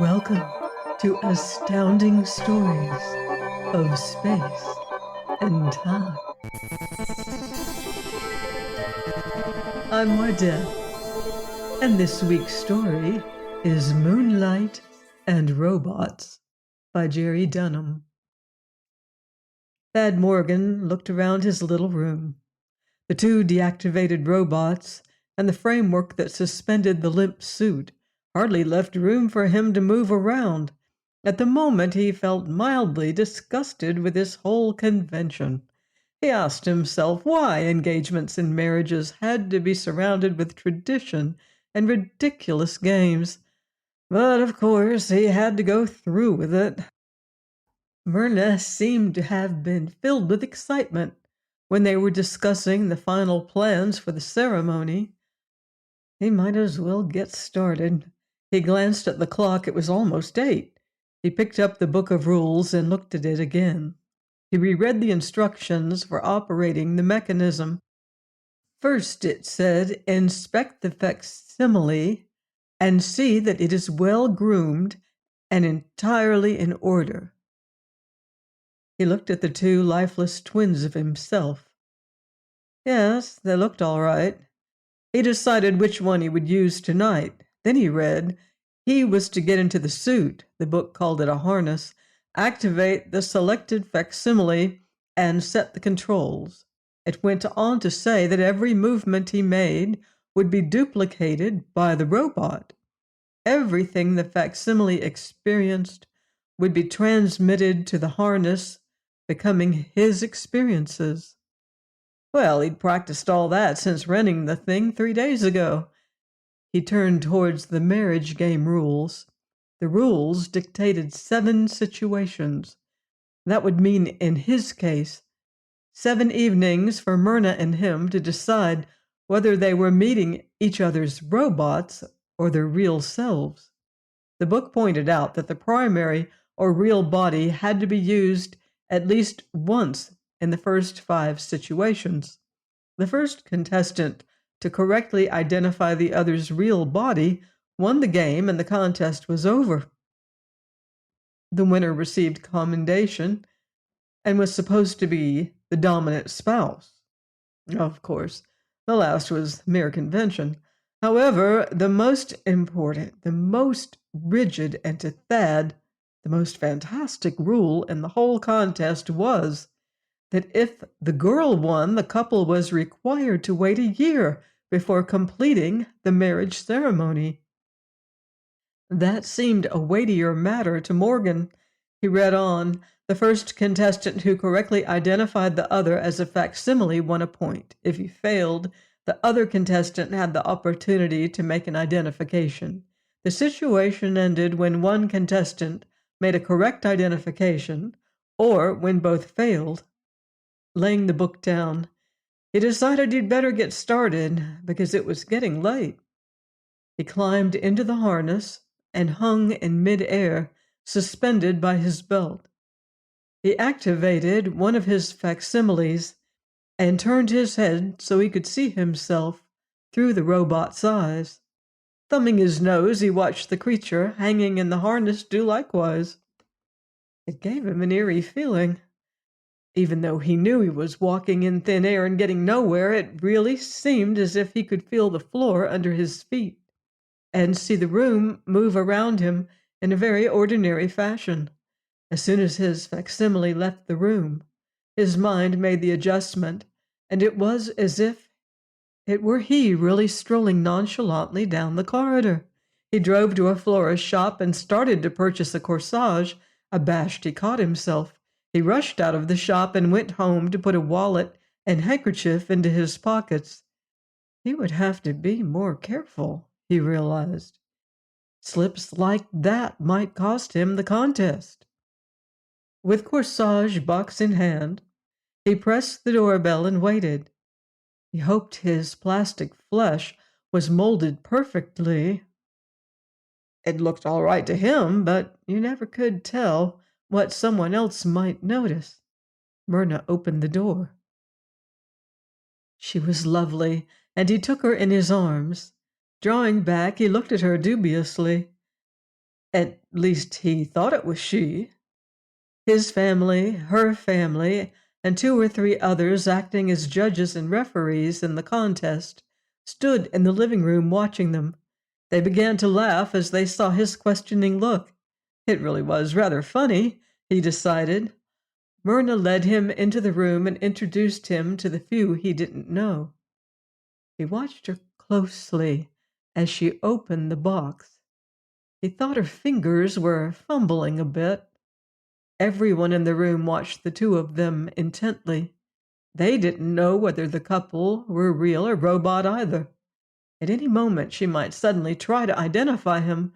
Welcome to Astounding Stories of Space and Time. I'm Mardell, and this week's story is Moonlight and Robots by Jerry Dunham. Thad Morgan looked around his little room. The two deactivated robots and the framework that suspended the limp suit hardly left room for him to move around. At the moment, he felt mildly disgusted with this whole convention. He asked himself why engagements and marriages had to be surrounded with tradition and ridiculous games. But of course, he had to go through with it. Myrna seemed to have been filled with excitement when they were discussing the final plans for the ceremony. He might as well get started. He glanced at the clock. It was almost 8. He picked up the book of rules and looked at it again. He reread the instructions for operating the mechanism. First, it said, inspect the facsimile and see that it is well groomed and entirely in order. He looked at the two lifeless twins of himself. Yes, they looked all right. He decided which one he would use tonight. Then he read, he was to get into the suit, the book called it a harness, activate the selected facsimile, and set the controls. It went on to say that every movement he made would be duplicated by the robot. Everything the facsimile experienced would be transmitted to the harness, becoming his experiences. Well, he'd practiced all that since renting the thing 3 days ago. He turned towards the marriage game rules. The rules dictated 7 situations. That would mean, in his case, 7 evenings for Myrna and him to decide whether they were meeting each other's robots or their real selves. The book pointed out that the primary or real body had to be used at least once in the first 5 situations. The first contestant to correctly identify the other's real body won the game and the contest was over. The winner received commendation and was supposed to be the dominant spouse. Of course, the last was mere convention. However, the most important, the most rigid, and to Thad, the most fantastic rule in the whole contest was that if the girl won, the couple was required to wait a year before completing the marriage ceremony. That seemed a weightier matter to Morgan. He read on, the first contestant who correctly identified the other as a facsimile won a point. If he failed, the other contestant had the opportunity to make an identification. The situation ended when one contestant made a correct identification, or when both failed. Laying the book down, he decided he'd better get started because it was getting late. He climbed into the harness and hung in mid-air, suspended by his belt. He activated one of his facsimiles and turned his head so he could see himself through the robot's eyes. Thumbing his nose, he watched the creature hanging in the harness do likewise. It gave him an eerie feeling. Even though he knew he was walking in thin air and getting nowhere, it really seemed as if he could feel the floor under his feet and see the room move around him in a very ordinary fashion. As soon as his facsimile left the room, his mind made the adjustment, and it was as if it were he really strolling nonchalantly down the corridor. He drove to a florist's shop and started to purchase a corsage. Abashed, he caught himself. He rushed out of the shop and went home to put a wallet and handkerchief into his pockets. He would have to be more careful, he realized. Slips like that might cost him the contest. With corsage box in hand, he pressed the doorbell and waited. He hoped his plastic flesh was molded perfectly. It looked all right to him, but you never could tell what someone else might notice. Myrna opened the door. She was lovely, and he took her in his arms. Drawing back, he looked at her dubiously. At least he thought it was she. His family, her family, and two or three others acting as judges and referees in the contest stood in the living room watching them. They began to laugh as they saw his questioning look. It really was rather funny, he decided. Myrna led him into the room and introduced him to the few he didn't know. He watched her closely as she opened the box. He thought her fingers were fumbling a bit. Everyone in the room watched the two of them intently. They didn't know whether the couple were real or robot either. At any moment she might suddenly try to identify him.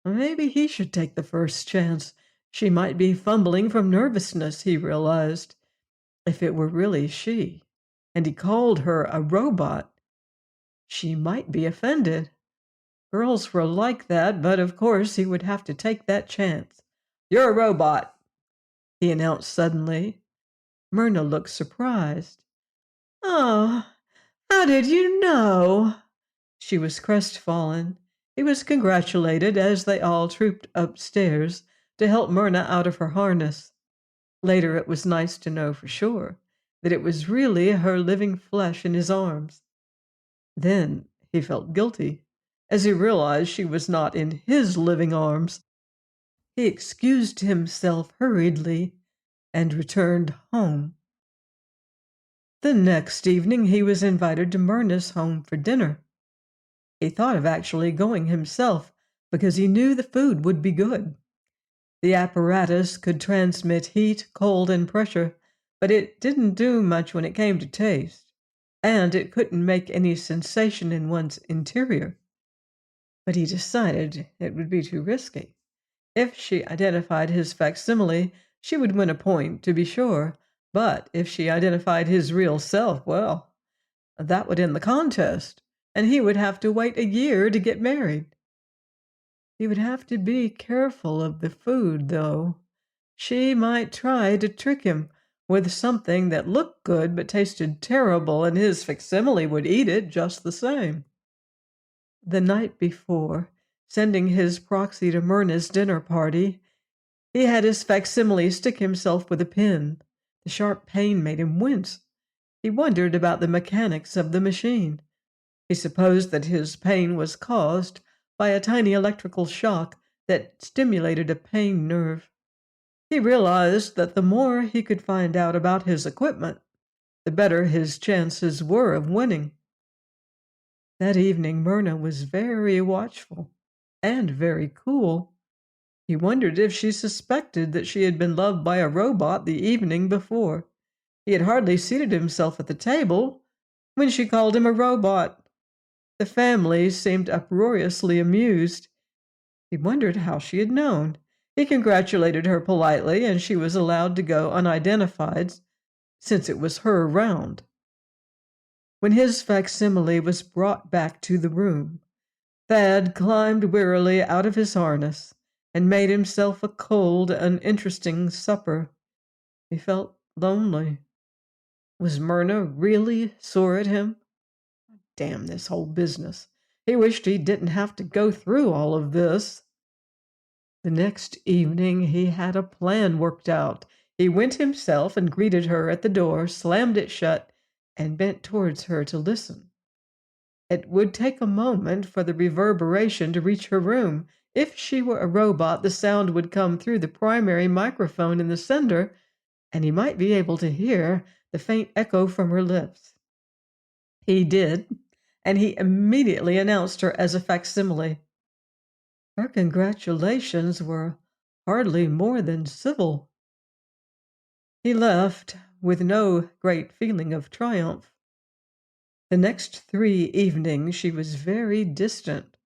Maybe he should take the first chance. She might be fumbling from nervousness, he realized. If it were really she, and he called her a robot, she might be offended. Girls were like that, but of course he would have to take that chance. "You're a robot," he announced suddenly. Myrna looked surprised. "Oh, how did you know?" She was crestfallen. He was congratulated as they all trooped upstairs to help Myrna out of her harness. Later it was nice to know for sure that it was really her living flesh in his arms. Then he felt guilty as he realized she was not in his living arms. He excused himself hurriedly and returned home. The next evening he was invited to Myrna's home for dinner. He thought of actually going himself because he knew the food would be good. The apparatus could transmit heat, cold, and pressure, but it didn't do much when it came to taste, and it couldn't make any sensation in one's interior. But he decided it would be too risky. If she identified his facsimile, she would win a point, to be sure, but if she identified his real self, well, that would end the contest, and he would have to wait a year to get married. He would have to be careful of the food, though. She might try to trick him with something that looked good but tasted terrible, and his facsimile would eat it just the same. The night before, sending his proxy to Myrna's dinner party, he had his facsimile stick himself with a pin. The sharp pain made him wince. He wondered about the mechanics of the machine. He supposed that his pain was caused by a tiny electrical shock that stimulated a pain nerve. He realized that the more he could find out about his equipment, the better his chances were of winning. That evening Myrna was very watchful and very cool. He wondered if she suspected that she had been loved by a robot the evening before. He had hardly seated himself at the table when she called him a robot. The family seemed uproariously amused. He wondered how she had known. He congratulated her politely, and she was allowed to go unidentified since it was her round. When his facsimile was brought back to the room, Thad climbed wearily out of his harness and made himself a cold, uninteresting supper. He felt lonely. Was Myrna really sore at him? Damn this whole business. He wished he didn't have to go through all of this. The next evening he had a plan worked out. He went himself and greeted her at the door, slammed it shut, and bent towards her to listen. It would take a moment for the reverberation to reach her room. If she were a robot, the sound would come through the primary microphone in the sender, and he might be able to hear the faint echo from her lips. He did, and he immediately announced her as a facsimile. Her congratulations were hardly more than civil. He left with no great feeling of triumph. The next 3 evenings she was very distant.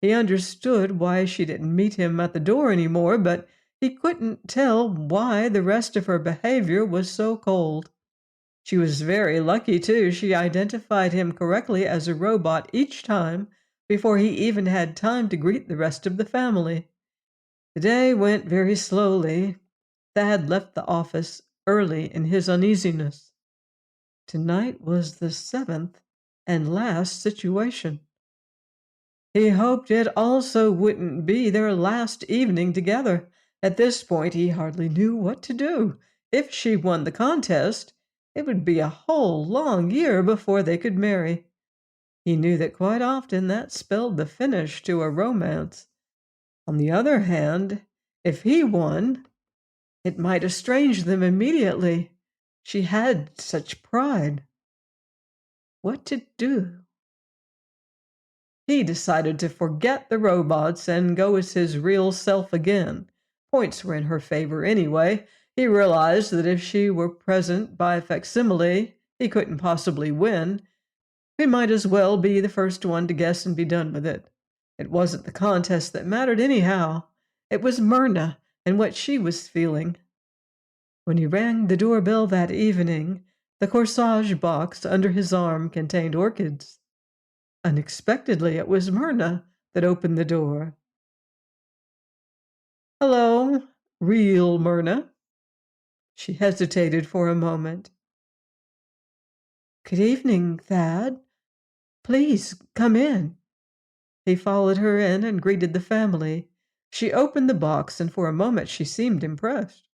He understood why she didn't meet him at the door anymore, but he couldn't tell why the rest of her behavior was so cold. She was very lucky, too. She identified him correctly as a robot each time before he even had time to greet the rest of the family. The day went very slowly. Thad left the office early in his uneasiness. Tonight was the 7th and last situation. He hoped it also wouldn't be their last evening together. At this point, he hardly knew what to do. If she won the contest, it would be a whole long year before they could marry. He knew that quite often that spelled the finish to a romance. On the other hand, if he won, it might estrange them immediately. She had such pride. What to do? He decided to forget the robots and go as his real self again. Points were in her favor anyway. He realized that if she were present by facsimile, he couldn't possibly win. He might as well be the first one to guess and be done with it. It wasn't the contest that mattered anyhow. It was Myrna and what she was feeling. When he rang the doorbell that evening, the corsage box under his arm contained orchids. Unexpectedly, it was Myrna that opened the door. "Hello, real Myrna." She hesitated for a moment. "Good evening, Thad. Please come in." He followed her in and greeted the family. She opened the box, and for a moment she seemed impressed.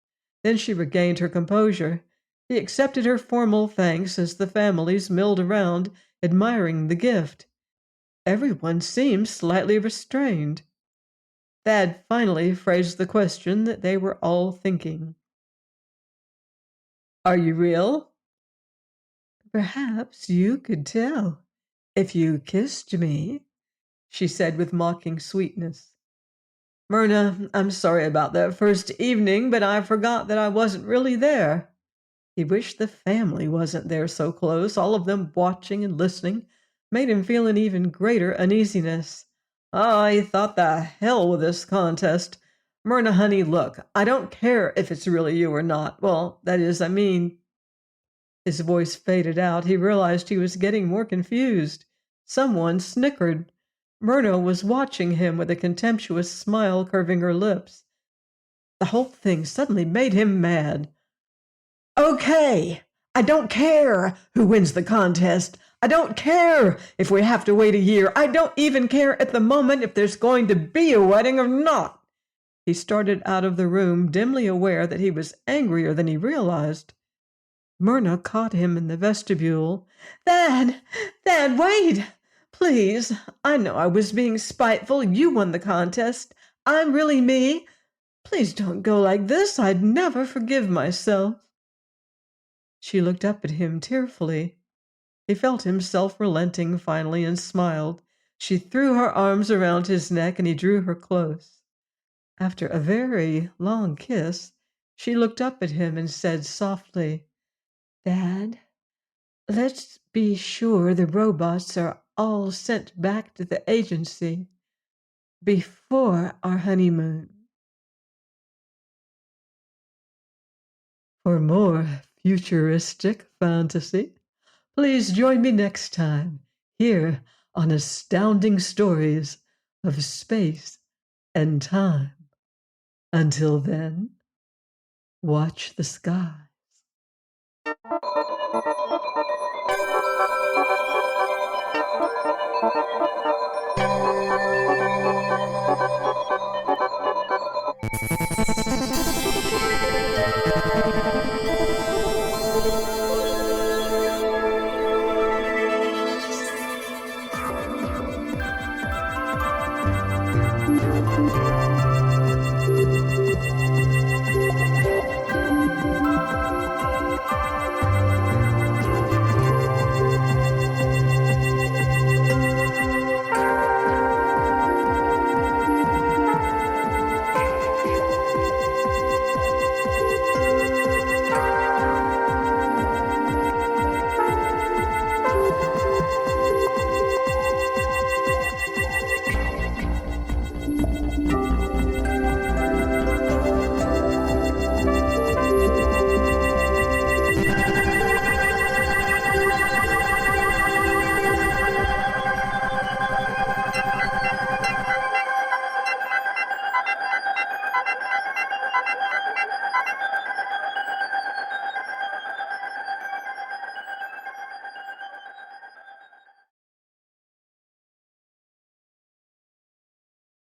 Then she regained her composure. He accepted her formal thanks as the families milled around, admiring the gift. Everyone seemed slightly restrained. Thad finally phrased the question that they were all thinking. "Are you real?" "Perhaps you could tell if you kissed me," she said with mocking sweetness. "Myrna, I'm sorry about that first evening, but I forgot that I wasn't really there." He wished the family wasn't there so close. All of them watching and listening made him feel an even greater uneasiness. He thought the hell with this contest. "Myrna, honey, look, I don't care if it's really you or not. Well, that is, I mean—" His voice faded out. He realized he was getting more confused. Someone snickered. Myrna was watching him with a contemptuous smile curving her lips. The whole thing suddenly made him mad. "Okay, I don't care who wins the contest. I don't care if we have to wait a year. I don't even care at the moment if there's going to be a wedding or not." He started out of the room, dimly aware that he was angrier than he realized. Myrna caught him in the vestibule. "Thad, wait! Please, I know I was being spiteful. You won the contest. I'm really me. Please don't go like this. I'd never forgive myself." She looked up at him tearfully. He felt himself relenting finally and smiled. She threw her arms around his neck and he drew her close. After a very long kiss, she looked up at him and said softly, "Dad, let's be sure the robots are all sent back to the agency before our honeymoon." For more futuristic fantasy, please join me next time here on Astounding Stories of Space and Time. Until then, watch the skies.